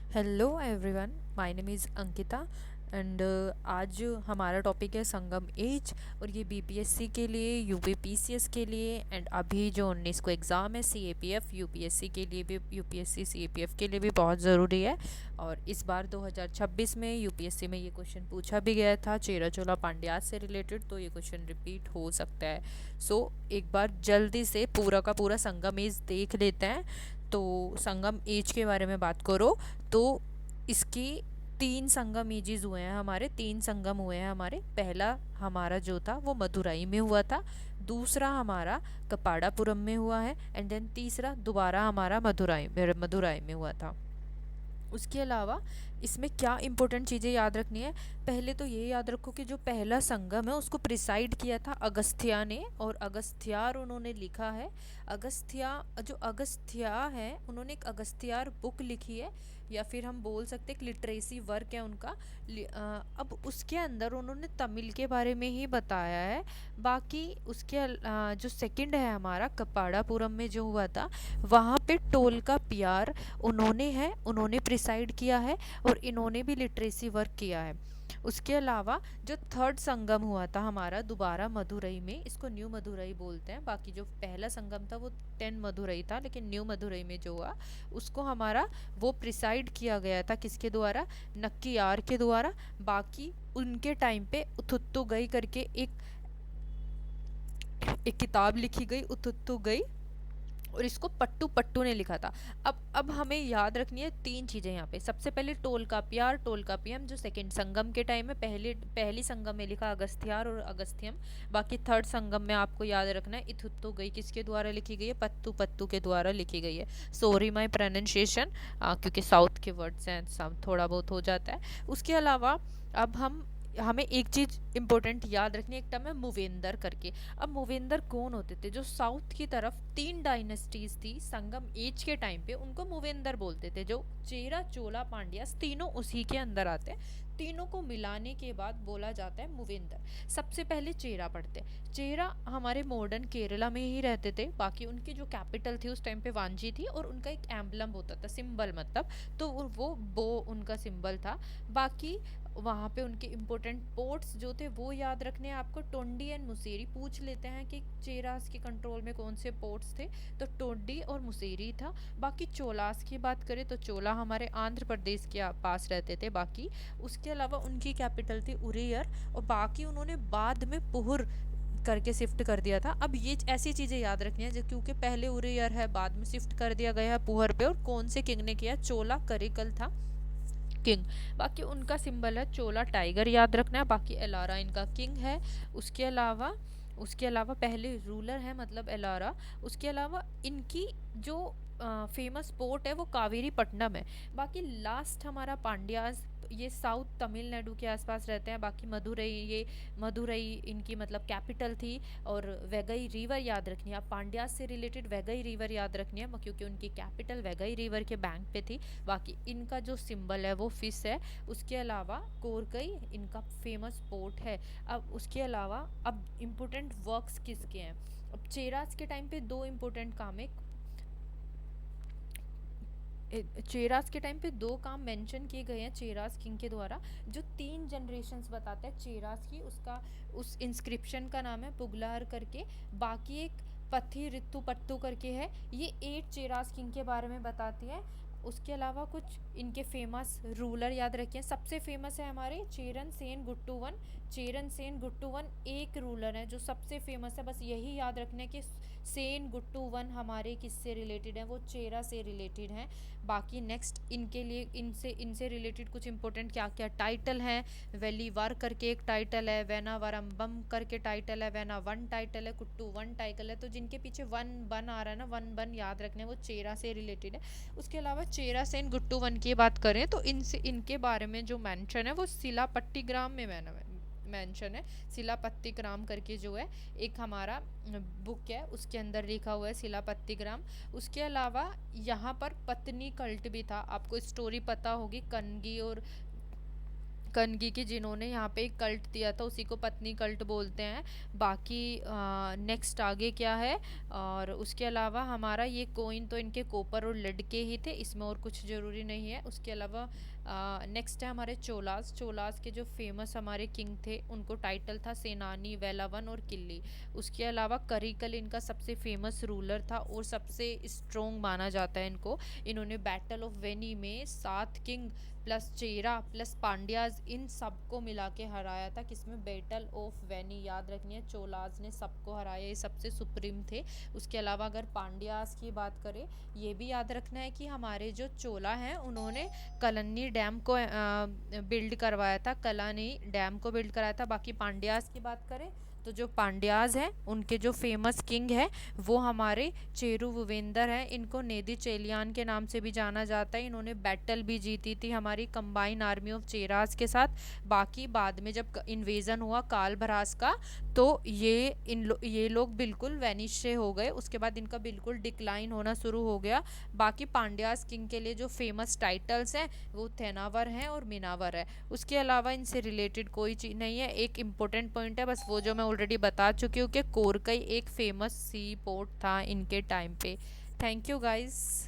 Hello everyone, my name is Ankita and आज हमारा topic है संगम एज। और ये बीपीएससी के लिए, यूपीपीसीएस के लिए एंड अभी जो 19 को एग्ज़ाम है सीएपीएफ यूपीएससी के लिए भी, यूपीएससी सीएपीएफ के लिए भी बहुत ज़रूरी है। और इस बार 2026 में यूपीएससी में ये क्वेश्चन पूछा भी गया था चेरा चोला पांड्यास से रिलेटेड, तो ये क्वेश्चन रिपीट हो सकता है। एक बार जल्दी से पूरा का पूरा संगम एज देख लेते हैं। तो संगम एज के बारे में बात करो तो इसकी तीन संगम एजेस हुए हैं, हमारे तीन संगम हुए हैं हमारे। पहला हमारा जो था वो मदुराई में हुआ था, दूसरा हमारा कपाड़ापुरम में हुआ है एंड देन तीसरा दोबारा हमारा मदुराई में हुआ था। उसके अलावा इसमें क्या इंपॉर्टेंट चीज़ें याद रखनी है। पहले तो ये याद रखो कि जो पहला संगम है उसको प्रिसाइड किया था अगस्त्या ने, और अगस्त्यार उन्होंने लिखा है। अगस्त्या है, उन्होंने एक अगस्त्यार बुक लिखी है, या फिर हम बोल सकते हैं एक लिटरेसी वर्क है उनका। अब उसके अंदर उन्होंने तमिल के बारे में ही बताया है। बाकी जो सेकंड है हमारा कपाड़ापुरम में जो हुआ था, वहाँ पे टोल का प्यार उन्होंने प्रिसाइड किया है, और इन्होंने भी लिटरेसी वर्क किया है। उसके अलावा जो थर्ड संगम हुआ था हमारा दोबारा मदुरई में, इसको न्यू मदुरई बोलते हैं। बाकी जो पहला संगम था वो 10 मदुरई था, लेकिन न्यू मदुरई में जो हुआ उसको हमारा वो प्रिसाइड किया गया था किसके द्वारा, नक्कीयार के द्वारा। बाकी उनके टाइम पे उथुत्तु गई करके एक किताब लिखी गई, उथुत्तु गई, और इसको पट्टू पट्टू ने लिखा था। अब हमें याद रखनी है तीन चीज़ें यहाँ पे। सबसे पहले टोल का प्यार, टोल का पियम जो सेकंड संगम के टाइम में, पहली संगम में लिखा अगस्त्यार और अगस्त्यम। बाकी थर्ड संगम में आपको याद रखना है इथुत्तु गई किसके द्वारा लिखी गई है, पत्तू पत्तू के द्वारा लिखी गई है। सॉरी माई प्रोनाउंसिएशन, क्योंकि साउथ के वर्ड्स हैं, सब थोड़ा बहुत हो जाता है। उसके अलावा अब हमें एक चीज़ इंपॉर्टेंट याद रखनी है, एक टर्म है मूवेंदर करके। अब मूवेंदर कौन होते थे, जो साउथ की तरफ तीन डायनेस्टीज थी संगम एज के टाइम पे, उनको मूवेंदर बोलते थे। जो चेरा चोला पांड्यास तीनों उसी के अंदर आते हैं, तीनों को मिलाने के बाद बोला जाता है मूवेंदर। सबसे पहले चेरा पढ़ते हैं। चेरा हमारे मॉडर्न केरला में ही रहते थे। बाकी उनकी जो कैपिटल थी उस टाइम पे वांजी थी, और उनका एक एम्बलम होता था, सिंबल मतलब, तो वो बो उनका सिंबल था। बाकी वहाँ पे उनके इम्पोर्टेंट पोर्ट्स जो थे वो याद रखने हैं आपको, टोंडी एंड मुसेरी। पूछ लेते हैं कि चेरास के कंट्रोल में कौन से पोर्ट्स थे, तो टोंडी और मुसेरी था। बाकी चोलास की बात करें तो चोला हमारे आंध्र प्रदेश के पास रहते थे। बाकी उसके अलावा उनकी कैपिटल थी उरेयर, और बाकी उन्होंने बाद में पुहुर करके शिफ्ट कर दिया था। अब ये ऐसी चीज़ें याद रखनी है जो, क्योंकि पहले उरेयर है, बाद में शिफ्ट कर दिया गया है पुहर पे, और कौन से किंग ने किया, चोला करिकल था किंग। बाकी उनका सिंबल है चोला टाइगर, याद रखना है। बाकी एलारा इनका किंग है। उसके अलावा उसके अलावा पहले रूलर है मतलब एलारा। उसके अलावा इनकी जो फेमस पोर्ट है वो कावेरी पट्टनम है। बाकी लास्ट हमारा पांड्यास, ये साउथ तमिलनाडु के आसपास रहते हैं। बाकी मदुरई इनकी मतलब कैपिटल थी। और वैगई रिवर याद रखनी है आप, पांड्यास से रिलेटेड वैगई रिवर याद रखनी है, क्योंकि उनकी कैपिटल वैगई रिवर के बैंक पे थी। बाकी इनका जो सिंबल है वो फिश है। उसके अलावा कोरकई इनका फेमस पोर्ट है। अब उसके अलावा अब इम्पोर्टेंट वर्क्स किसके हैं। अब चेरास के टाइम पे दो इम्पोर्टेंट काम है। चेरास के टाइम पे दो काम मेंशन किए गए हैं चेरास किंग के द्वारा, जो तीन जनरेशन्स बताता है चेरास की। उसका उस इंस्क्रिप्शन का नाम है पुगलार करके। बाकी एक पथी रित्तु पट्टू करके है, ये 8 चेरास किंग के बारे में बताती है। उसके अलावा कुछ इनके फेमस रूलर याद रखिए। सबसे फेमस है हमारे चेरन सेन गुट्टूवन। चेरन सेन गुट्टूवन एक रूलर है जो सबसे फेमस है, बस यही याद रखने कि सेन गुट्टूवन हमारे किससे रिलेटेड है, वो चेरा से रिलेटेड हैं। बाकी नेक्स्ट इनके लिए इनसे इनसे रिलेटेड कुछ इंपॉर्टेंट क्या क्या टाइटल हैं। वेली वार करके एक टाइटल है, वेना वरम्बम करके टाइटल है, वेना वन टाइटल है, कुट्टू वन टाइटल है। तो जिनके पीछे वन बन आ रहा है ना, वन बन याद रखने, वो चेरा से रिलेटेड है। उसके अलावा चेरा सेन गुट्टू वन की बात करें तो इनसे इनके बारे में जो मेंशन है वो सिलापट्टीग्राम में मेंशन है। सिलापत्तीग्राम करके जो है एक हमारा बुक है, उसके अंदर लिखा हुआ है सिलापत्तीग्राम। उसके अलावा यहाँ पर पत्नी कल्ट भी था। आपको स्टोरी पता होगी, कनगी और कनगी की, जिन्होंने यहाँ पे एक कल्ट दिया था, उसी को पत्नी कल्ट बोलते हैं। बाकी नेक्स्ट आगे क्या है, और उसके अलावा हमारा ये कोइन तो इनके कोपर और लेड के ही थे, इसमें और कुछ ज़रूरी नहीं है। उसके अलावा नेक्स्ट है हमारे चोलास। चोलास के जो फेमस हमारे किंग थे, उनको टाइटल था सेनानी, वेलावन और किल्ली। उसके अलावा करिकल इनका सबसे फेमस रूलर था और सबसे स्ट्रोंग माना जाता है इनको। इन्होंने बैटल ऑफ वेनी में 7 किंग प्लस चेरा प्लस पांड्याज, इन सबको मिला के हराया था। किसमें? बैटल ऑफ वेनी, याद रखनी है। चोलाज ने सबको हराया, ये सबसे सुप्रीम थे। उसके अलावा अगर पांड्याज की बात करें, ये भी याद रखना है कि हमारे जो चोला हैं उन्होंने कलन्नी डैम को बिल्ड करवाया था, कलानी डैम को बिल्ड कराया था। बाकी पांड्याज की बात करें तो जो पांड्याज हैं उनके जो फेमस किंग है वो हमारे चेरुवुवेंदर हैं। इनको नेदी चेलियान के नाम से भी जाना जाता है। इन्होंने बैटल भी जीती थी हमारी कंबाइन आर्मी ऑफ चेरास के साथ। बाकी बाद में जब इन्वेजन हुआ कालभरास का, तो ये लोग बिल्कुल वैनिश से हो गए। उसके बाद इनका बिल्कुल डिक्लाइन होना शुरू हो गया। बाकी पांड्यास किंग के लिए जो फेमस टाइटल्स हैं वो थेनावर हैं और मिनावर है। उसके अलावा इनसे रिलेटेड कोई चीज़ नहीं है। एक इम्पोर्टेंट पॉइंट है बस, वो जो मैं ऑलरेडी बता चुकी हूँ कि कोरकई एक फेमस सी पोर्ट था इनके टाइम पे। Thank you guys.